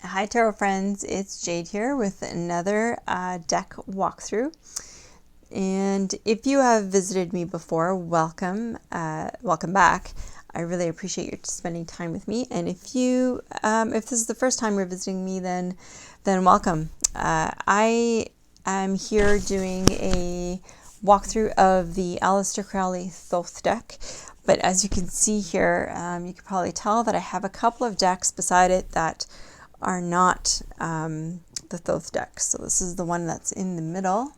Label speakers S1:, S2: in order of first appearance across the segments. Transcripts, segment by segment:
S1: Hi Tarot friends, it's Jade here with another deck walkthrough. And if you have visited me before, welcome back. I really appreciate you spending time with me. And if this is the first time you're visiting me, then welcome. I am here doing a walkthrough of the Aleister Crowley Thoth deck. But as you can see here, you can probably tell that I have a couple of decks beside it that are not the Thoth deck. So this is the one that's in the middle.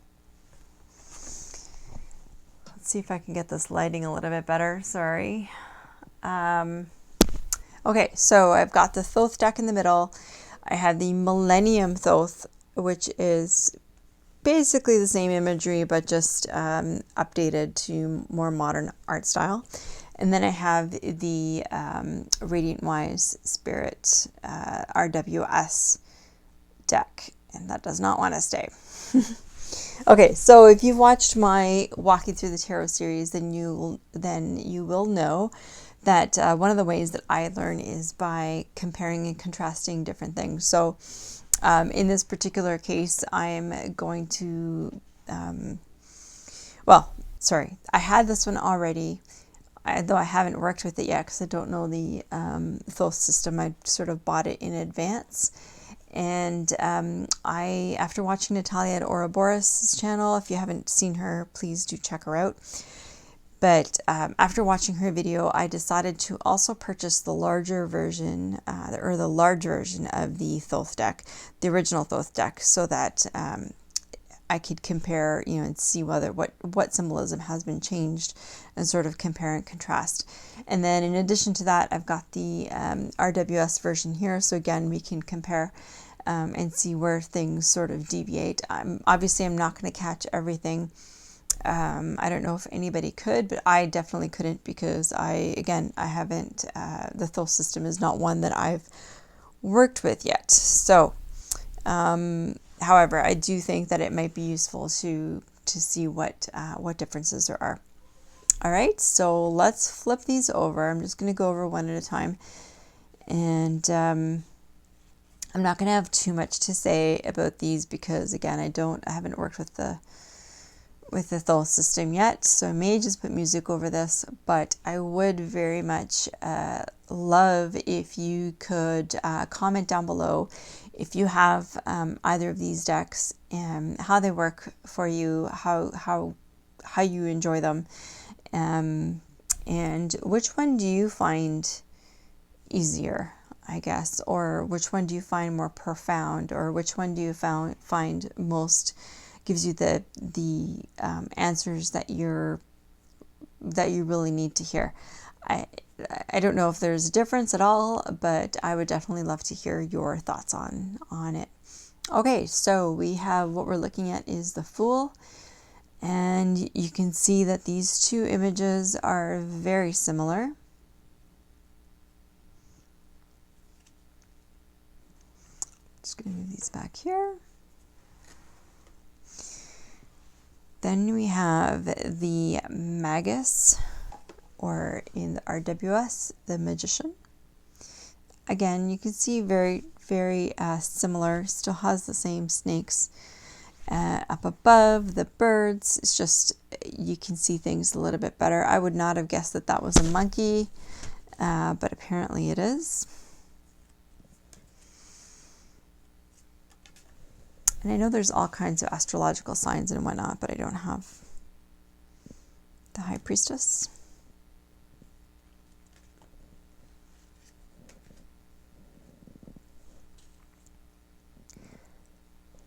S1: Let's see if I can get this lighting a little bit better. Sorry. Okay, so I've got the Thoth deck in the middle. I have the Millennium Thoth, which is basically the same imagery, but just updated to more modern art style. And then I have the Radiantwise Spirit RWS deck, and that does not want to stay. Okay, so if you've watched my Walking Through the Tarot series, then you will know that one of the ways that I learn is by comparing and contrasting different things. So in this particular case, I'm going to, I had this one already, though I haven't worked with it yet because I don't know the Thoth system. I sort of bought it in advance. And after watching Natalia at Ouroboros' channel, if you haven't seen her, please do check her out. But after watching her video, I decided to also purchase the larger version, or the large version of the Thoth deck, the original Thoth deck, so that I could compare, and see what symbolism has been changed, and sort of compare and contrast. And then in addition to that, I've got the RWS version here, so again we can compare and see where things sort of deviate. Obviously I'm not going to catch everything. I don't know if anybody could, but I definitely couldn't, because I haven't, the Thoth system is not one that I've worked with yet. So, however, I do think that it might be useful to see what differences there are. All right, so let's flip these over. I'm just going to go over one at a time, and I'm not going to have too much to say about these because, again, I haven't worked with the Thoth system yet, so I may just put music over this, but I would very much love if you could comment down below if you have either of these decks and how they work for you, how you enjoy them, and which one do you find easier, I guess, or which one do you find more profound, or which one do you find most gives you the answers that you really need to hear. I don't know if there's a difference at all, but I would definitely love to hear your thoughts on it. Okay, so we have, what we're looking at is the Fool, and you can see that these two images are very similar. Just going to move these back here. Then we have the Magus, or in the RWS, the Magician. Again, you can see very, very similar. Still has the same snakes up above, the birds. It's just, you can see things a little bit better. I would not have guessed that was a monkey, but apparently it is. And I know there's all kinds of astrological signs and whatnot, but I don't have the High Priestess.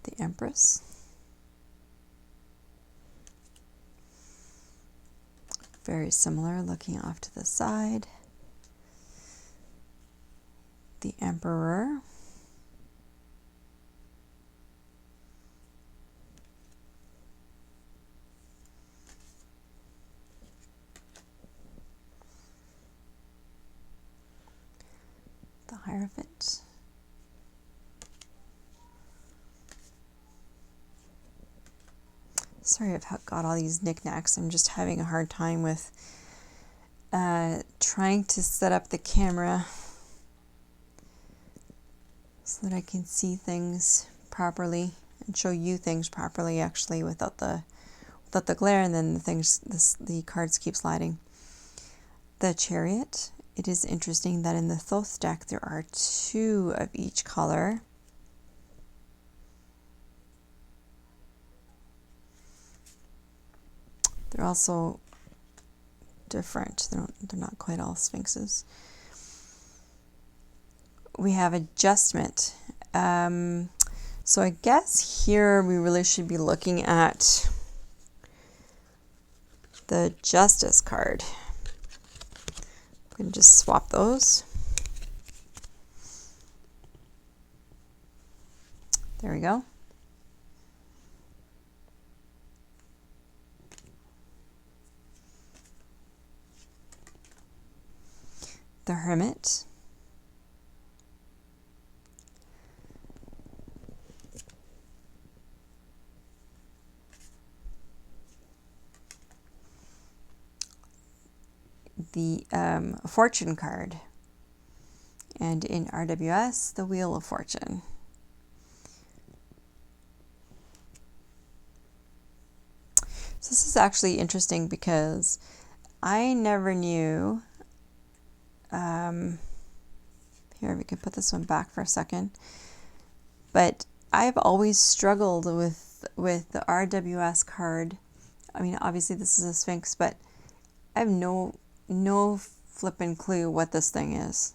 S1: The Empress. Very similar, looking off to the side. The Emperor. The Hierophant. Sorry, I've got all these knickknacks. I'm just having a hard time with trying to set up the camera so that I can see things properly and show you things properly, actually, without the glare, and then the cards keep sliding. The Chariot. It is interesting that in the Thoth deck there are 2 of each color. They're also different. They're not quite all sphinxes. We have Adjustment. So I guess here we really should be looking at the Justice card. I'm going to just swap those. There we go. The Hermit. The Fortune card. And in RWS, the Wheel of Fortune. So this is actually interesting because I never knew. Here, we can put this one back for a second. But I've always struggled with the RWS card. I mean, obviously this is a Sphinx, but I have no flippin' clue what this thing is.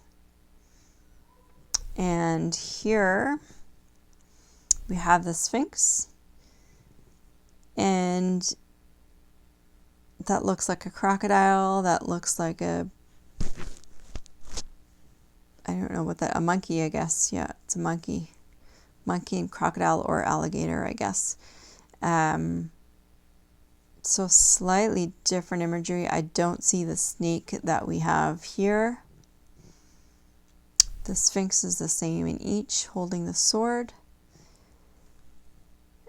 S1: And here we have the Sphinx, and that looks like a crocodile. That looks like I don't know what a monkey, I guess. Yeah, it's a monkey. Monkey and crocodile or alligator, I guess. So slightly different imagery. I don't see the snake that we have here. The Sphinx is the same in each, holding the sword.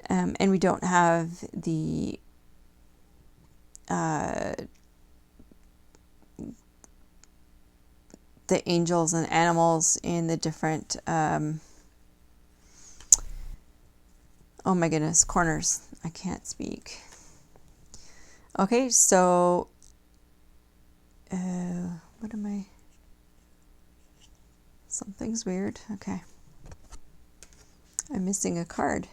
S1: And we don't have the angels and animals in the different oh my goodness, corners. I can't speak. Okay, so what am I? Something's weird. Okay. I'm missing a card.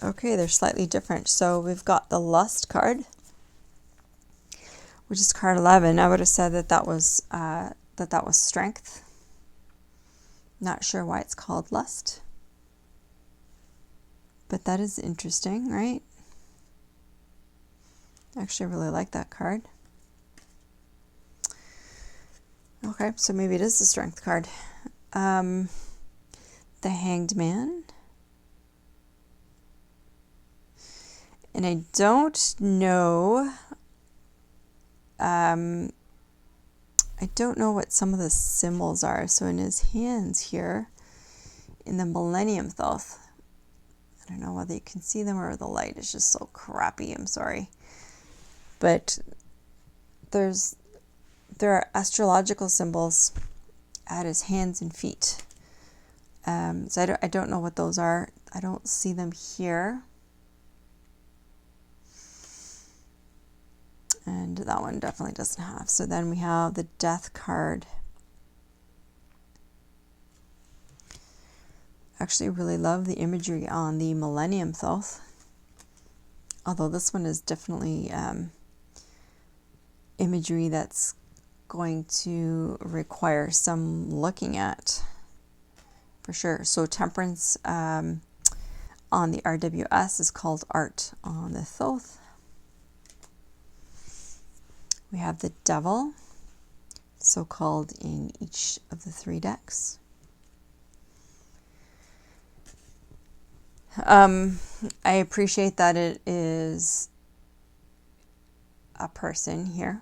S1: Okay, they're slightly different. So we've got the Lust card, which is card 11. I would have said that was Strength. Not sure why it's called Lust, but that is interesting, right? Actually, I really like that card. Okay, so maybe it is the Strength card. The Hanged Man. And I don't know, I don't know what some of the symbols are. So in his hands here, in the Millennium Thoth, I don't know whether you can see them or the light is just so crappy, I'm sorry. But there are astrological symbols at his hands and feet. So I don't know what those are. I don't see them here. And that one definitely doesn't have. So then we have the Death card. Actually really love the imagery on the Millennium Thoth. Although this one is definitely imagery that's going to require some looking at for sure. So Temperance on the RWS is called Art on the Thoth. We have the Devil, so called in each of the 3 decks. I appreciate that it is a person here,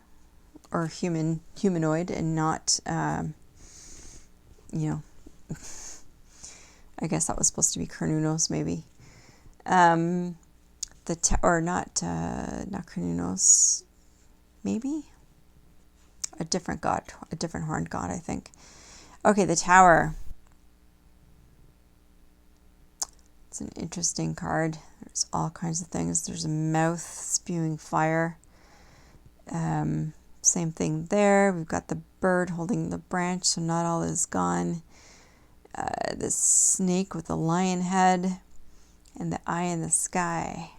S1: or humanoid, and not, I guess that was supposed to be Carnunos, maybe. The or not Krynos, maybe a different god, a different horned god, I think. Okay, the Tower. It's an interesting card. There's all kinds of things. There's a mouth spewing fire. Same thing there. We've got the bird holding the branch, so not all is gone. This snake with the lion head and the eye in the sky.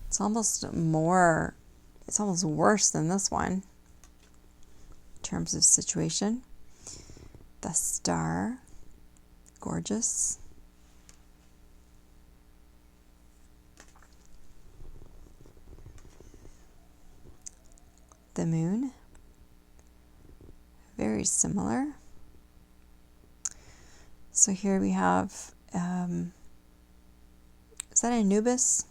S1: It's almost worse than this one in terms of situation. The Star, gorgeous. The Moon, very similar. So here we have, is that Anubis?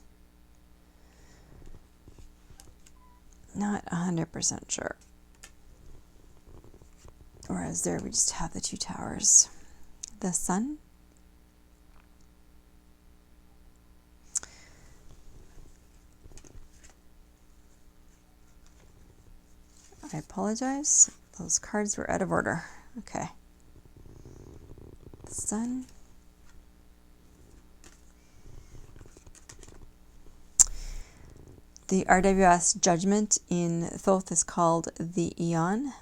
S1: Not 100% sure. Whereas there we just have the two towers. The Sun. I apologize. Those cards were out of order. Okay. The Sun. The RWS judgment in Thoth is called the Eon.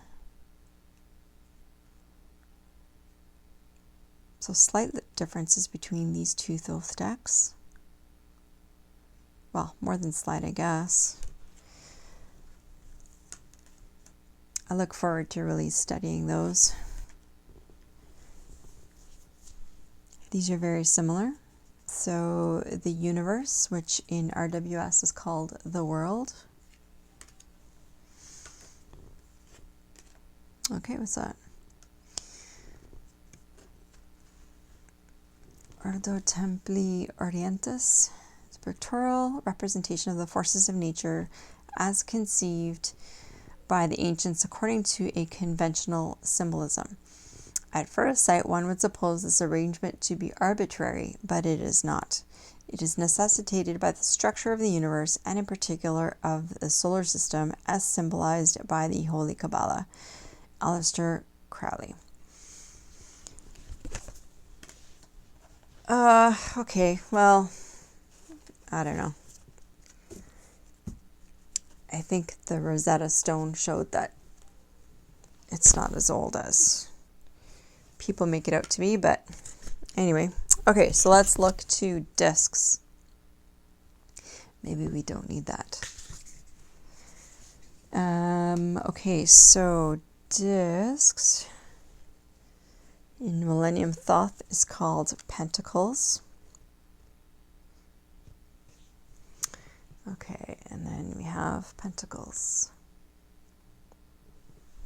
S1: So slight differences between these two Thoth decks. Well, more than slight, I guess. I look forward to really studying those. These are very similar. So the universe, which in RWS is called the world. Okay, what's that? Ordo Templi Orientis, it's a pictorial representation of the forces of nature as conceived by the ancients according to a conventional symbolism. At first sight, one would suppose this arrangement to be arbitrary, but it is not. It is necessitated by the structure of the universe, and in particular of the solar system, as symbolized by the Holy Kabbalah. Aleister Crowley. Okay, well, I don't know. I think the Rosetta Stone showed that it's not as old as people make it out to be, but anyway. Okay, so let's look to discs. Maybe we don't need that. Okay, so discs in Millennium Thoth is called Pentacles. Okay, and then we have Pentacles.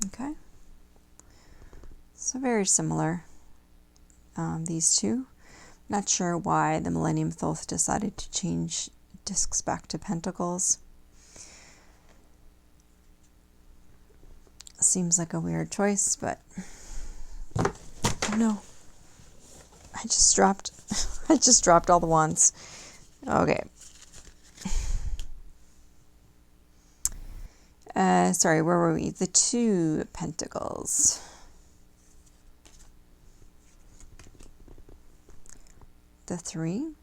S1: Okay. So very similar, these two. Not sure why the Millennium Thoth decided to change discs back to Pentacles. Seems like a weird choice, but oh no. I just dropped all the wands. Okay. Sorry, where were we? The two Pentacles. The three.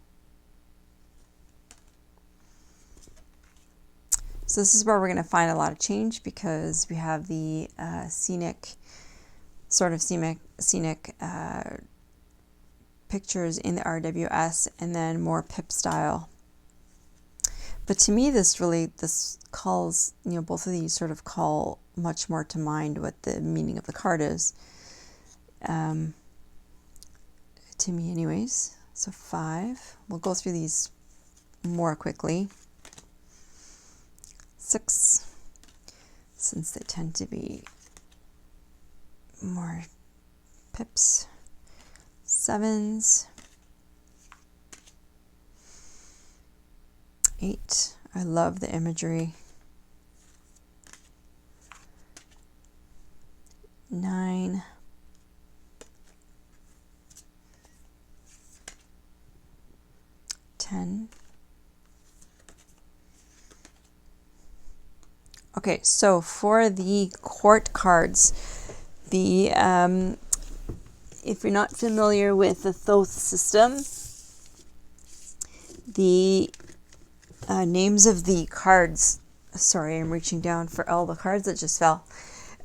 S1: So this is where we're going to find a lot of change, because we have the scenic pictures in the RWS, and then more pip style. But to me, this calls, both of these sort of call much more to mind what the meaning of the card is. To me anyways. So 5. We'll go through these more quickly. 6, since they tend to be more pips. 7s. 8. I love the imagery. 9. 10. Okay, so for the court cards, the if you're not familiar with the Thoth system, the names of the cards, sorry, I'm reaching down for all the cards that just fell.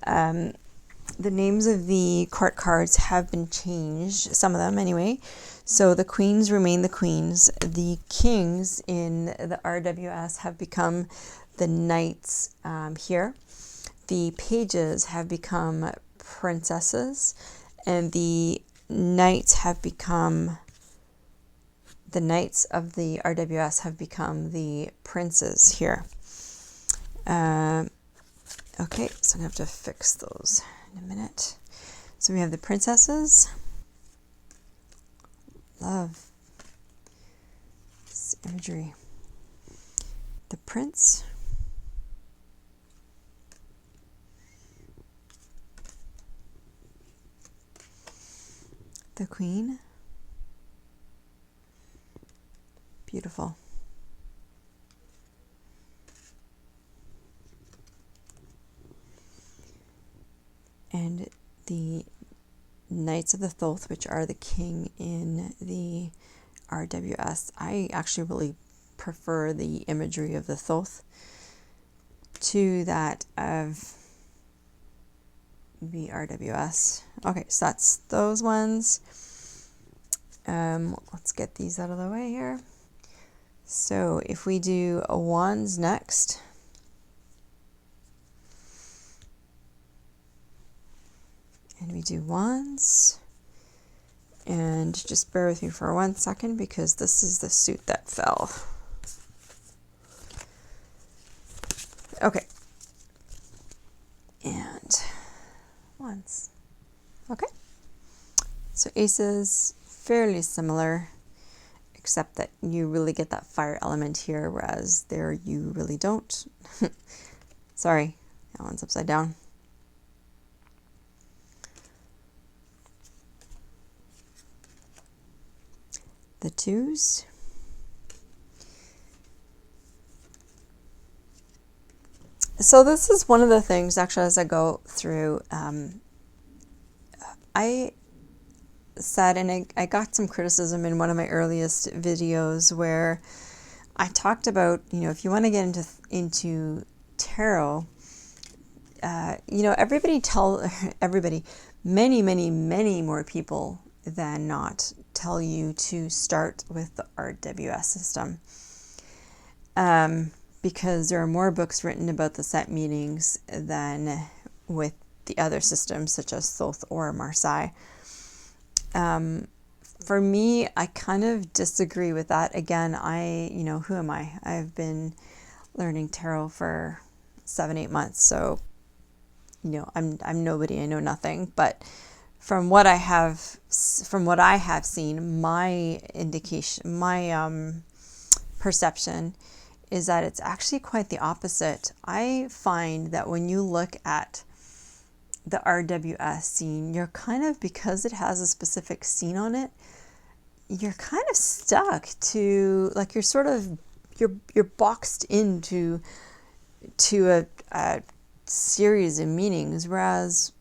S1: The names of the court cards have been changed, some of them anyway. So the queens remain the queens. The kings in the RWS have become the knights here. The pages have become princesses, and the knights have become, the knights of the RWS have become the princes here. Okay, so I'm going to have to fix those in a minute. So we have the princesses. Love this imagery. The prince. The queen. Beautiful. And the Knights of the Thoth, which are the king in the RWS. I actually really prefer the imagery of the Thoth to that of the RWS. Okay, so that's those ones. Let's get these out of the way here. So if we do a wands next, and we do wands, and just bear with me for 1 second because this is the suit that fell. Okay, and wands. Okay, so aces, fairly similar, except that you really get that fire element here, whereas there you really don't. Sorry, that one's upside down. The twos. So this is one of the things, actually, as I go through, I said, and I got some criticism in one of my earliest videos where I talked about, you know, if you want to get into tarot, you know, many more people than not tell you to start with the RWS system. Because there are more books written about the set meanings than with the other systems, such as Thoth or Marseille. For me, I kind of disagree with that. Again, you know, who am I? I've been learning tarot for 7-8 months, so, you know, I'm nobody. I know nothing. But from what I have seen, my indication, my perception is that it's actually quite the opposite. I find that when you look at the RWS scene, you're kind of, because it has a specific scene on it, you're kind of stuck to, like, you're sort of, you're boxed into a series of meanings, whereas,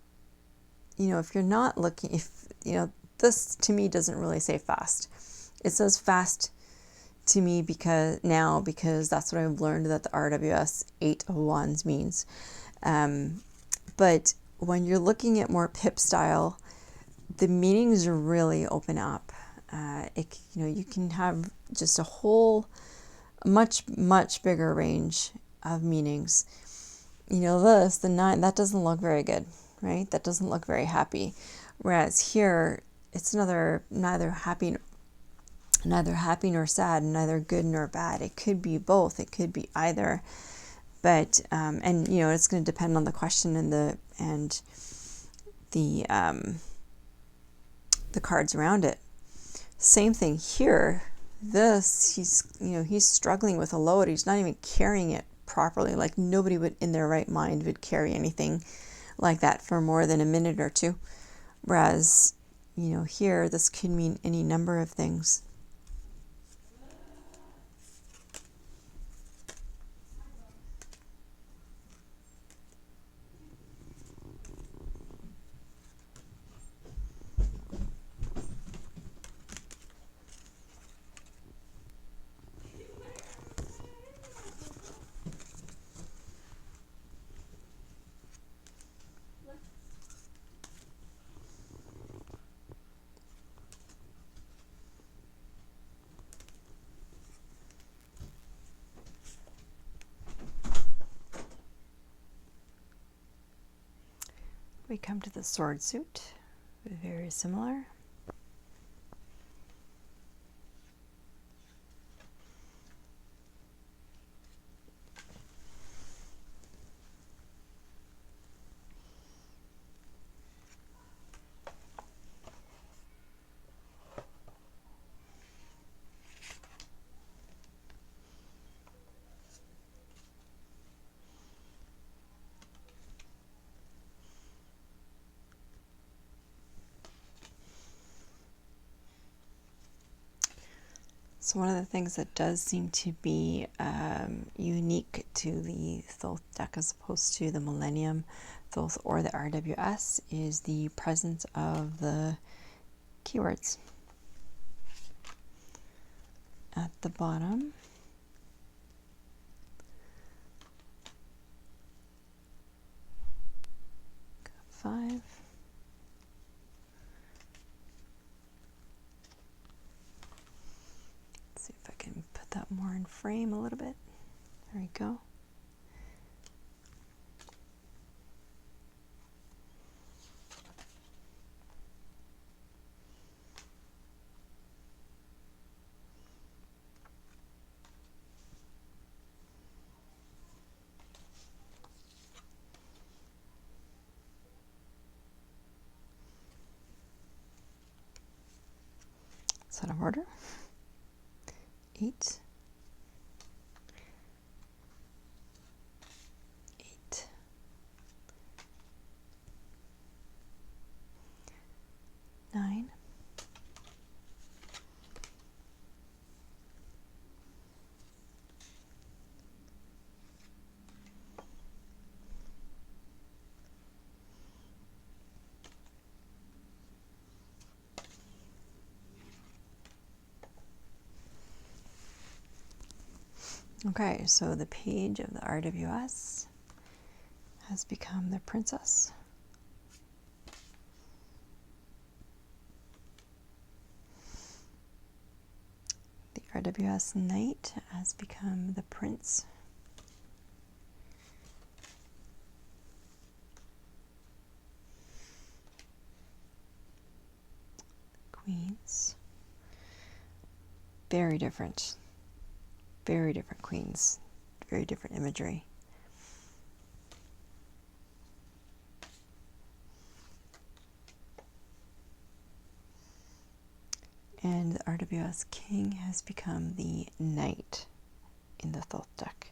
S1: you know, if you're not looking, if, you know, this to me doesn't really say fast. It says fast to me because that's what I've learned that the RWS 8 of Wands means. But when you're looking at more pip style, the meanings really open up. You know, you can have just a whole much bigger range of meanings. You know, the 9, that doesn't look very good, right? That doesn't look very happy. Whereas here, it's neither happy nor sad, neither good nor bad. It could be both. It could be either. But and you know, it's going to depend on the question and the cards around it. Same thing here. He's struggling with a load. He's not even carrying it properly. Like, nobody would in their right mind would carry anything like that for more than a minute or two. Whereas, you know, here, this could mean any number of things. We come to the sword suit, very similar. So one of the things that does seem to be unique to the Thoth deck as opposed to the Millennium Thoth or the RWS is the presence of the keywords. At the bottom, got 5. See if I can put that more in frame a little bit. There we go. It's out of order. 8, 8, 9, 'Okay, so the page of the RWS has become the princess. The RWS knight has become the prince. Queens. Very different. Very different queens. Very different imagery. And the RWS king has become the knight in the Thoth deck.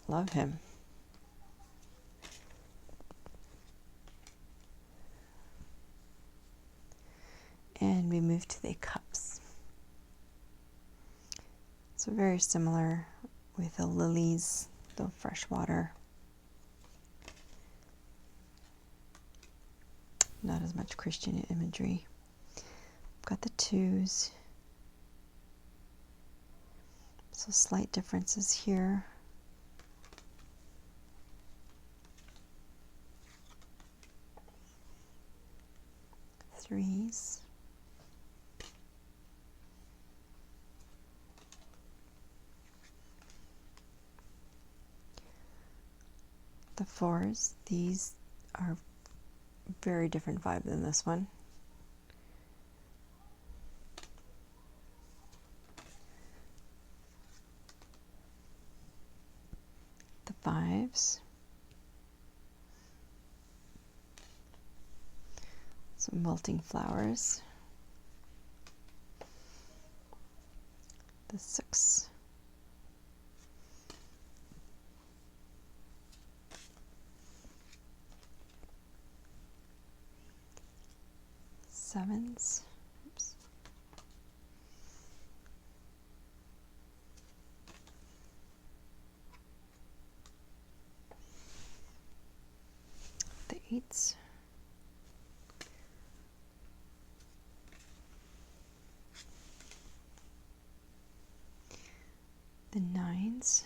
S1: Love him. And we move to the cups. So very similar with the lilies, the fresh water. Not as much Christian imagery. Got the 2s. So slight differences here. Threes. The 4s, these are very different vibe than this one. The 5s. Some melting flowers. The 6. Sevens. Oops. The 8s. The 9s.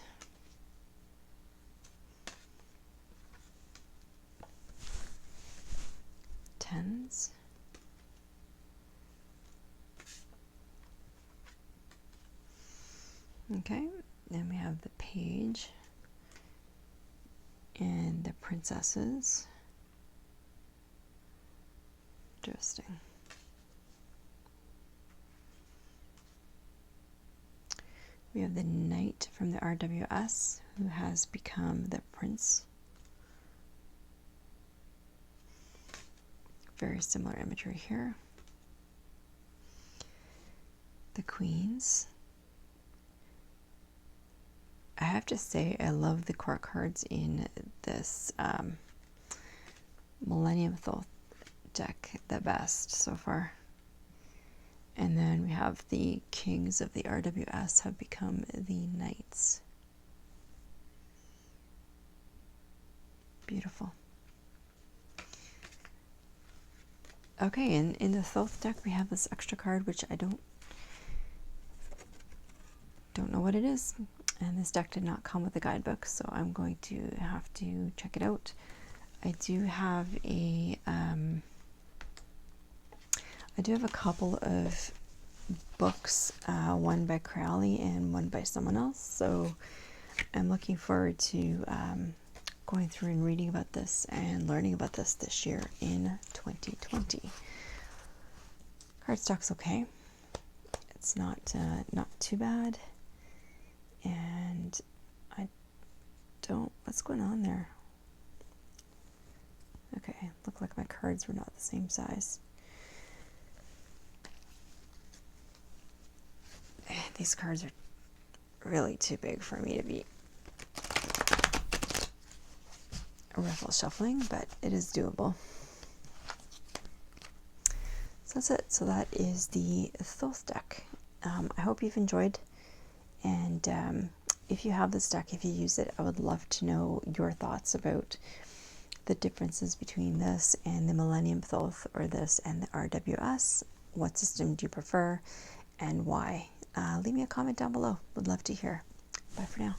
S1: Tens. Okay, then we have the page and the princesses. Interesting. We have the knight from the RWS who has become the prince. Very similar imagery here. The queens. I have to say I love the court cards in this Millennium Thoth deck the best so far. And then we have the kings of the RWS have become the knights. Beautiful. Okay, and in the Thoth deck we have this extra card which I don't know what it is, and this deck did not come with a guidebook, so I'm going to have to check it out. I do have a couple of books, one by Crowley and one by someone else, so I'm looking forward to going through and reading about this and learning about this year in 2020. Cardstock's okay. It's not too bad, and I don't. What's going on there? Okay, looked like my cards were not the same size. These cards are really too big for me to be riffle shuffling, but it is doable. So that's it. So that is the Thoth deck. I hope you've enjoyed, and if you have this deck, if you use it, I would love to know your thoughts about the differences between this and the Millennium Thoth, or this and the RWS. What system do you prefer and why? Leave me a comment down below. Would love to hear. Bye for now.